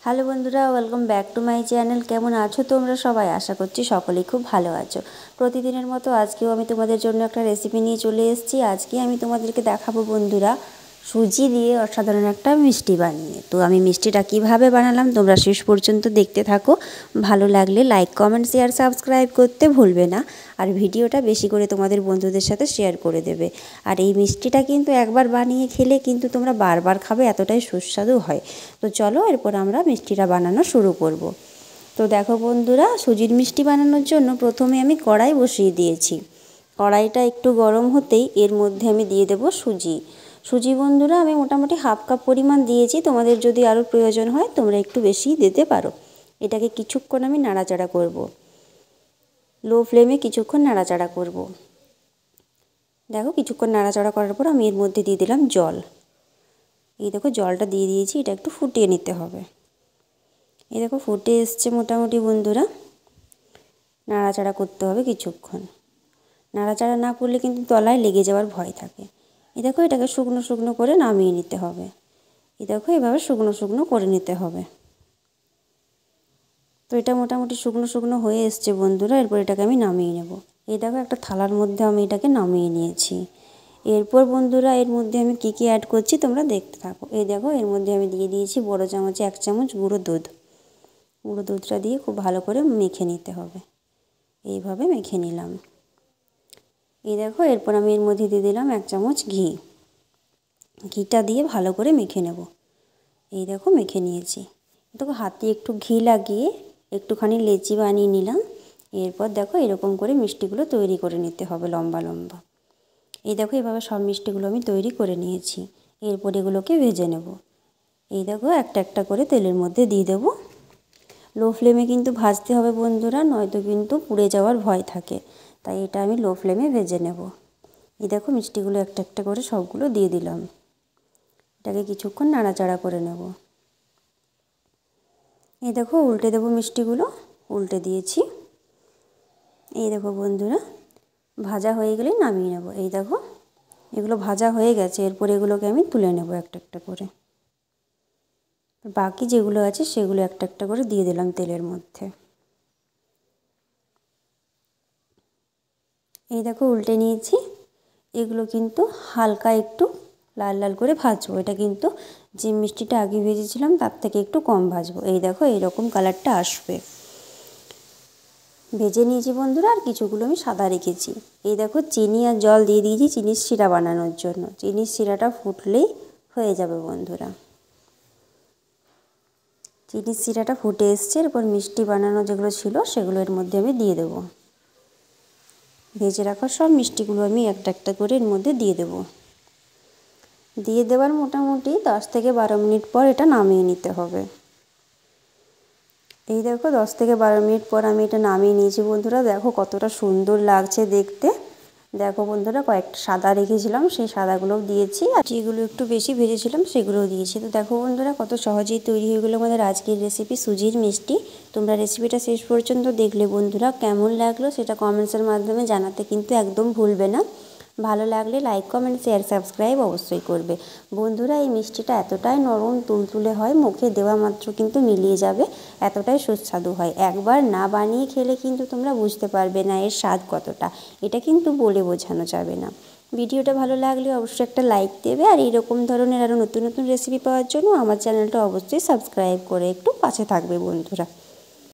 Hello বন্ধুরা, welcome back to my channel. কেমন আছো তোমরা সবাই? আশা করছি সকলেই খুব ভালো আছো। প্রতিদিনের মতো আজকেও আমি তোমাদের জন্য একটা রেসিপি নিয়ে চলে এসেছি। আজকে আমি তোমাদেরকে দেখাবো বন্ধুরা সুজি দিয়ে অসাধারণ একটা মিষ্টি বানিয়ে। তো আমি মিষ্টিটা কিভাবে বানালাম তোমরা শেষ পর্যন্ত দেখতে থাকো। ভালো লাগলে লাইক, কমেন্ট, শেয়ার, সাবস্ক্রাইব করতে ভুলবে না। আর ভিডিওটা বেশি করে তোমাদের বন্ধুদের সাথে শেয়ার করে দেবে। আর এই মিষ্টিটা কিন্তু একবার বানিয়ে খেলে কিন্তু তোমরা বারবার খাবে, এতটাই সুস্বাদু হয়। তো চলো এরপর আমরা মিষ্টিটা বানানো শুরু করব। তো দেখো বন্ধুরা, সুজির মিষ্টি বানানোর জন্য প্রথমে আমি কড়াই বসিয়ে দিয়েছি। কড়াইটা একটু গরম হতেই এর মধ্যে আমি দিয়ে দেব সুজি। সুজি বন্ধুরা আমি মোটামুটি হাফ কাপ পরিমাণ দিয়েছি, তোমাদের যদি আরও প্রয়োজন হয় তোমরা একটু বেশি দিতে পারো। এটাকে কিছুক্ষণ আমি নাড়াচাড়া করব, লো ফ্লেমে কিছুক্ষণ নাড়াচাড়া করব। দেখো কিছুক্ষণ নাড়াচাড়া করার পর আমি এর মধ্যে দিয়ে দিলাম জল। এই দেখো জলটা দিয়ে দিয়েছি, এটা একটু ফুটিয়ে নিতে হবে। এই দেখো ফুটে এসছে মোটামুটি বন্ধুরা। নাড়াচাড়া করতে হবে কিছুক্ষণ। নাড়াচাড়া না করলে কিন্তু তলায় লেগে যাওয়ার ভয় থাকে। এই দেখো এটাকে শুকনো শুকনো করে নামিয়ে নিতে হবে। এই দেখো এভাবে শুকনো শুকনো করে নিতে হবে। তো এটা মোটামুটি শুকনো শুকনো হয়ে এসছে বন্ধুরা। এরপর এটাকে আমি নামিয়ে নেব। এই দেখো একটা থালার মধ্যে আমি এটাকে নামিয়ে নিয়েছি। এরপর বন্ধুরা এর মধ্যে আমি কী কী অ্যাড করছি তোমরা দেখতে থাকো। এই দেখো এর মধ্যে আমি দিয়ে দিয়েছি বড় চামচে 1 চামচ গুঁড়ো দুধ। গুঁড়ো দুধটা দিয়ে খুব ভালো করে মেখে নিতে হবে। এইভাবে মেখে নিলাম। এই দেখো এরপর আমি এর মধ্যে দিয়ে দিলাম 1 চামচ ঘি। ঘিটা দিয়ে ভালো করে মেখে নেব। এই দেখো মেখে নিয়েছি। দেখো হাতে একটু ঘি লাগিয়ে একটুখানি লেচি বানিয়ে নিলাম। এরপর দেখো এরকম করে মিষ্টিগুলো তৈরি করে নিতে হবে লম্বা লম্বা। এই দেখো এভাবে সব মিষ্টিগুলো আমি তৈরি করে নিয়েছি। এরপর এগুলোকে ভেজে নেব। এই দেখো একটা একটা করে তেলের মধ্যে দিয়ে দেবো। লো ফ্লেমে কিন্তু ভাজতে হবে বন্ধুরা, নয়তো কিন্তু পুড়ে যাওয়ার ভয় থাকে। তাই এটা আমি লো ফ্লেমে ভেজে নেব। এই দেখো মিষ্টিগুলো একটা একটা করে সবগুলো দিয়ে দিলাম। এটাকে কিছুক্ষণ নাড়াচাড়া করে নেব। এই দেখো উল্টে দেবো মিষ্টিগুলো। উল্টে দিয়েছি। এই দেখো বন্ধুরা ভাজা হয়ে গেলেই নামিয়ে নেব। এই দেখো এগুলো ভাজা হয়ে গেছে। এরপর এগুলোকে আমি তুলে নেব একটা একটা করে। বাকি যেগুলো আছে সেগুলো একটা একটা করে দিয়ে দিলাম তেলের মধ্যে। এই দেখো উল্টে নিয়েছি। এগুলো কিন্তু হালকা একটু লাল লাল করে ভাজবো। এটা কিন্তু যে মিষ্টিটা আগে ভেজেছিলাম তার থেকে একটু কম ভাজবো। এই দেখো এইরকম কালারটা আসবে। ভেজে নিয়েছি বন্ধুরা। আর কিছুগুলো আমি সাদা রেখেছি। এই দেখো চিনি আর জল দিয়ে দিয়েছি চিনির শিরা বানানোর জন্য। চিনির শিরাটা ফুটলেই হয়ে যাবে বন্ধুরা। চিনির শিরাটা ফুটে এসছে। এরপর মিষ্টি বানানো যেগুলো ছিল সেগুলো এর মধ্যে আমি দিয়ে দেবো। ভেজে রাখা সব মিষ্টিগুলো আমি একটা একটা করে এর মধ্যে দিয়ে দেবো। দিয়ে দেওয়ার মোটামুটি 10 থেকে 12 মিনিট পর এটা নামিয়ে নিতে হবে। এই দেখো 10 থেকে 12 মিনিট পর আমি এটা নামিয়ে নিয়েছি বন্ধুরা। দেখো কতটা সুন্দর লাগছে দেখতে। দেখো বন্ধুরা কয়েকটা সাদা রেখেছিলাম, সেই সাদাগুলোও দিয়েছি। আর যেগুলো একটু বেশি ভেজেছিলাম সেগুলোও দিয়েছি। তো দেখো বন্ধুরা কত সহজেই তৈরি হয়ে গেলো আমাদের আজকের রেসিপি সুজির মিষ্টি। তোমরা রেসিপিটা শেষ পর্যন্ত দেখলে বন্ধুরা কেমন লাগলো সেটা কমেন্টসের মাধ্যমে জানাতে কিন্তু একদম ভুলবে না। ভালো লাগলে লাইক, কমেন্ট, শেয়ার, সাবস্ক্রাইব অবশ্যই করবে বন্ধুরা। এই মিষ্টিটা এতটাই নরম তুলতুলে হয়, মুখে দেওয়া মাত্র কিন্তু মিলিয়ে যাবে, এতটাই সুস্বাদু হয়। একবার না বানিয়ে খেলে কিন্তু তোমরা বুঝতে পারবে না এর স্বাদ কতটা। এটা কিন্তু বলে বোঝানো যাবে না। ভিডিওটা ভালো লাগলে অবশ্যই একটা লাইক দেবে। আর এইরকম ধরনের আরও নতুন নতুন রেসিপি পাওয়ার জন্য আমার চ্যানেলটা অবশ্যই সাবস্ক্রাইব করে একটু পাশে থাকবে বন্ধুরা।